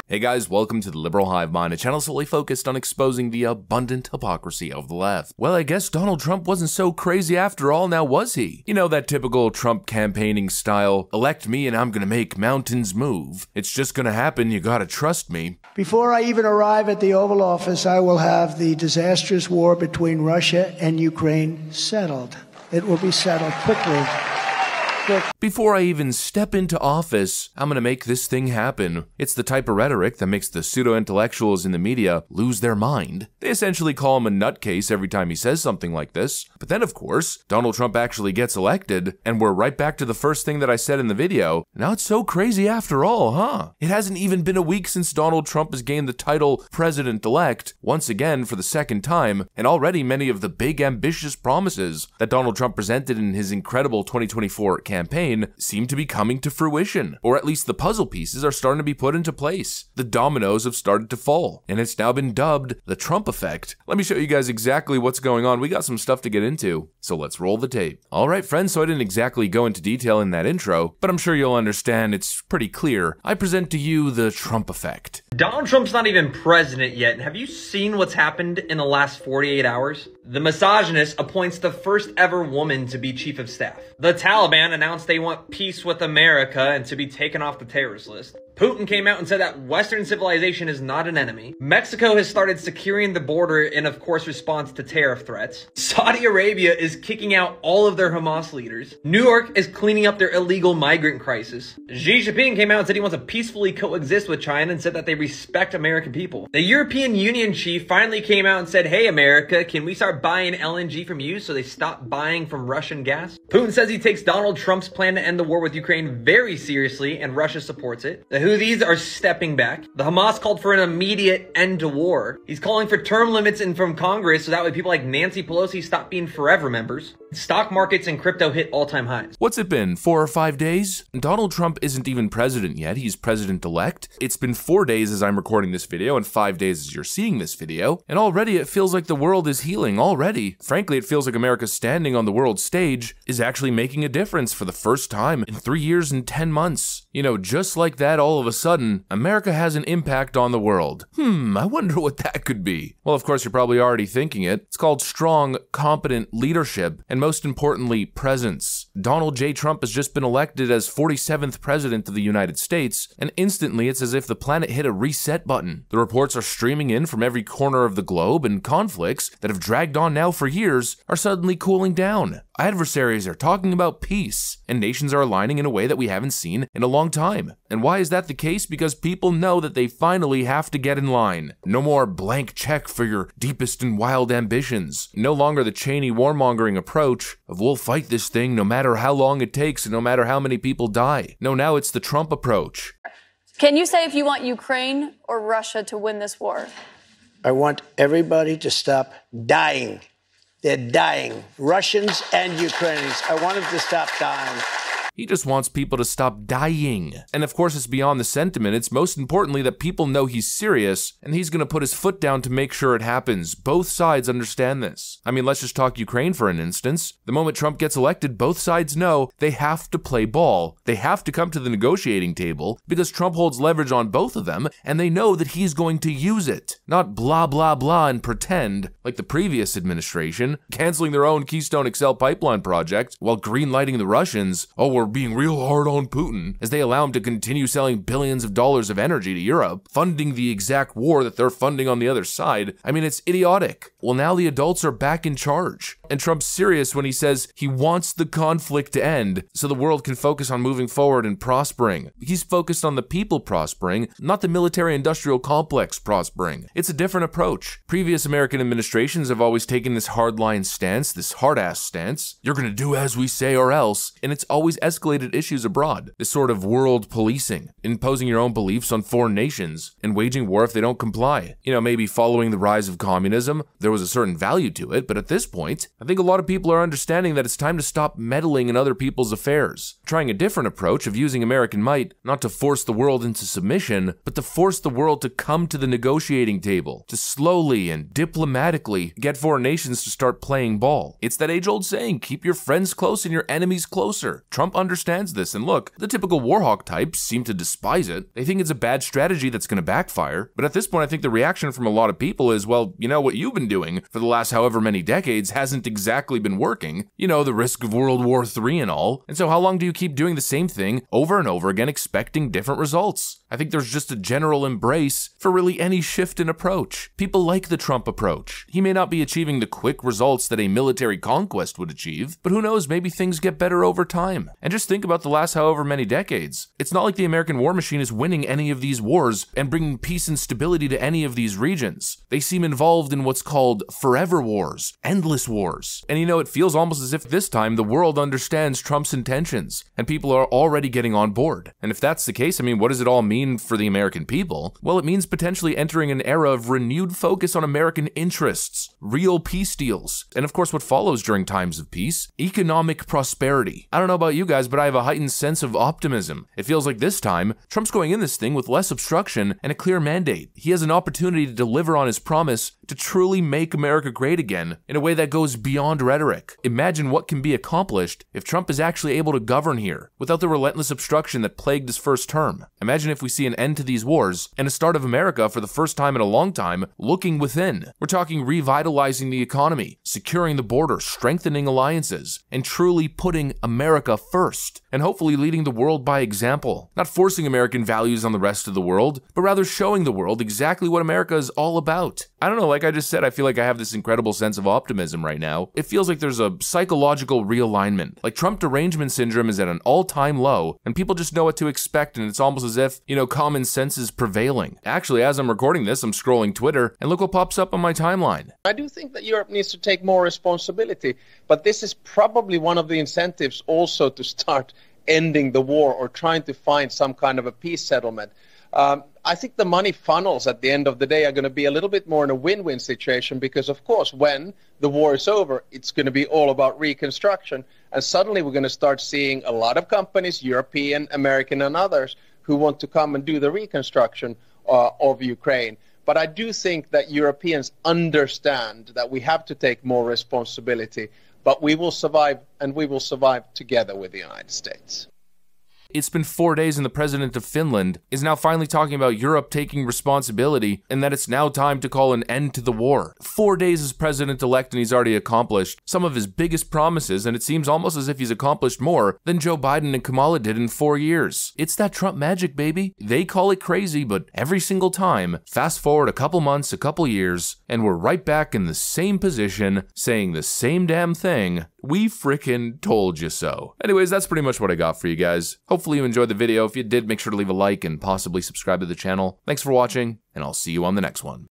Hey guys, welcome to the Liberal Hive Mind, a channel solely focused on exposing the abundant hypocrisy of the left. Well, I guess Donald Trump wasn't so crazy after all, now was he? You know, that typical Trump campaigning style, elect me and I'm gonna make mountains move. It's just gonna happen, you gotta trust me. Before I even arrive at the Oval Office, I will have the disastrous war between Russia and Ukraine settled. It will be settled quickly. Before I even step into office, I'm gonna make this thing happen. It's the type of rhetoric that makes the pseudo-intellectuals in the media lose their mind. They essentially call him a nutcase every time he says something like this. But then, of course, Donald Trump actually gets elected, and we're right back to the first thing that I said in the video. Now it's so crazy after all, huh? It hasn't even been a week since Donald Trump has gained the title President-elect, once again for the second time, and already many of the big ambitious promises that Donald Trump presented in his incredible 2024 campaign seem to be coming to fruition, or at least the puzzle pieces are starting to be put into place. The dominoes have started to fall, and it's now been dubbed the Trump effect. Let me show you guys exactly what's going on. We got some stuff to get into, so let's roll the tape. Alright friends, so I didn't exactly go into detail in that intro, but I'm sure you'll understand it's pretty clear. I present to you the Trump effect. Donald Trump's not even president yet, and have you seen what's happened in the last 48 hours? The misogynist appoints the first ever woman to be chief of staff. The Taliban announced they want peace with America and to be taken off the terrorist list. Putin came out and said that Western civilization is not an enemy. Mexico has started securing the border in, of course, response to tariff threats. Saudi Arabia is kicking out all of their Hamas leaders. New York is cleaning up their illegal migrant crisis. Xi Jinping came out and said he wants to peacefully coexist with China and said that they respect American people. The European Union chief finally came out and said, hey America, can we start buying LNG from you so they stop buying from Russian gas? Putin says he takes Donald Trump's plan to end the war with Ukraine very seriously and Russia supports it. The Houthis are stepping back. The Hamas called for an immediate end to war. He's calling for term limits in from Congress so that way people like Nancy Pelosi stop being forever members. Stock markets and crypto hit all-time highs. What's it been, 4 or 5 days? Donald Trump isn't even president yet, he's president-elect. It's been 4 days as I'm recording this video and 5 days as you're seeing this video, and already it feels like the world is healing already. Frankly, it feels like America standing on the world stage is actually making a difference for the first time in 3 years and 10 months. You know, just like that, all of a sudden, America has an impact on the world. I wonder what that could be. Well, of course, you're probably already thinking it. It's called strong, competent leadership, and most importantly, presence. Donald J. Trump has just been elected as 47th president of the United States, and instantly it's as if the planet hit a reset button. The reports are streaming in from every corner of the globe, and conflicts that have dragged on now for years are suddenly cooling down. Adversaries are talking about peace, and nations are aligning in a way that we haven't seen in a long time. And why is that the case? Because people know that they finally have to get in line. No more blank check for your deepest and wild ambitions. No longer the Cheney warmongering approach of we'll fight this thing no matter how long it takes and no matter how many people die. No, now it's the Trump approach. Can you say if you want Ukraine or Russia to win this war? I want everybody to stop dying. They're dying. Russians and Ukrainians. I want them to stop dying. He just wants people to stop dying. And of course, it's beyond the sentiment. It's most importantly that people know he's serious, and he's gonna put his foot down to make sure it happens. Both sides understand this. I mean, let's just talk Ukraine for an instance. The moment Trump gets elected, both sides know they have to play ball. They have to come to the negotiating table because Trump holds leverage on both of them, and they know that he's going to use it. Not blah, blah, blah and pretend, like the previous administration, canceling their own Keystone XL pipeline project while greenlighting the Russians. Oh, we're being real hard on Putin as they allow him to continue selling billions of dollars of energy to Europe, funding the exact war that they're funding on the other side. I mean, it's idiotic. Well, now the adults are back in charge. And Trump's serious when he says he wants the conflict to end so the world can focus on moving forward and prospering. He's focused on the people prospering, not the military-industrial complex prospering. It's a different approach. Previous American administrations have always taken this hardline stance, this hard-ass stance. You're gonna do as we say or else, and it's always escalated issues abroad. This sort of world policing, imposing your own beliefs on foreign nations, and waging war if they don't comply. You know, maybe following the rise of communism, there was a certain value to it, but at this point, I think a lot of people are understanding that it's time to stop meddling in other people's affairs. Trying a different approach of using American might, not to force the world into submission, but to force the world to come to the negotiating table, to slowly and diplomatically get foreign nations to start playing ball. It's that age-old saying, keep your friends close and your enemies closer. Trump understands this, and look, the typical warhawk types seem to despise it. They think it's a bad strategy that's going to backfire, but at this point I think the reaction from a lot of people is, well, you know, what you've been doing for the last however many decades hasn't exactly been working. You know, the risk of World War III and all. And so how long do you keep doing the same thing over and over again expecting different results? I think there's just a general embrace for really any shift in approach. People like the Trump approach. He may not be achieving the quick results that a military conquest would achieve, but who knows, maybe things get better over time. And just think about the last however many decades. It's not like the American war machine is winning any of these wars and bringing peace and stability to any of these regions. They seem involved in what's called forever wars, endless wars. And you know, it feels almost as if this time the world understands Trump's intentions, and people are already getting on board. And if that's the case, I mean, what does it all mean for the American people? Well, it means potentially entering an era of renewed focus on American interests, real peace deals, and of course what follows during times of peace, economic prosperity. I don't know about you guys, but I have a heightened sense of optimism. It feels like this time, Trump's going in this thing with less obstruction and a clear mandate. He has an opportunity to deliver on his promise to truly make America great again in a way that goes beyond rhetoric. Imagine what can be accomplished if Trump is actually able to govern here without the relentless obstruction that plagued his first term. Imagine if we see an end to these wars and a start of America for the first time in a long time looking within. We're talking revitalizing the economy, securing the border, strengthening alliances, and truly putting America first, and hopefully leading the world by example. Not forcing American values on the rest of the world, but rather showing the world exactly what America is all about. I don't know, like I just said, I feel like I have this incredible sense of optimism right now. It feels like there's a psychological realignment. Like Trump derangement syndrome is at an all-time low, and people just know what to expect, and it's almost as if, you know, common sense is prevailing. Actually, as I'm recording this, I'm scrolling Twitter, and look what pops up on my timeline. I do think that Europe needs to take more responsibility, but this is probably one of the incentives also to start ending the war or trying to find some kind of a peace settlement. I think the money funnels at the end of the day are going to be a little bit more in a win-win situation because, of course, when the war is over, it's going to be all about reconstruction. And suddenly we're going to start seeing a lot of companies, European, American, and others, who want to come and do the reconstruction of Ukraine. But I do think that Europeans understand that we have to take more responsibility, but we will survive, and we will survive together with the United States. It's been 4 days and the president of Finland is now finally talking about Europe taking responsibility and that it's now time to call an end to the war. 4 days as president-elect and he's already accomplished some of his biggest promises, and it seems almost as if he's accomplished more than Joe Biden and Kamala did in 4 years. It's that Trump magic, baby. They call it crazy, but every single time, fast forward a couple months, a couple years, and we're right back in the same position, saying the same damn thing. We frickin' told you so. Anyways, that's pretty much what I got for you guys. Hopefully you enjoyed the video. If you did, make sure to leave a like and possibly subscribe to the channel. Thanks for watching, and I'll see you on the next one.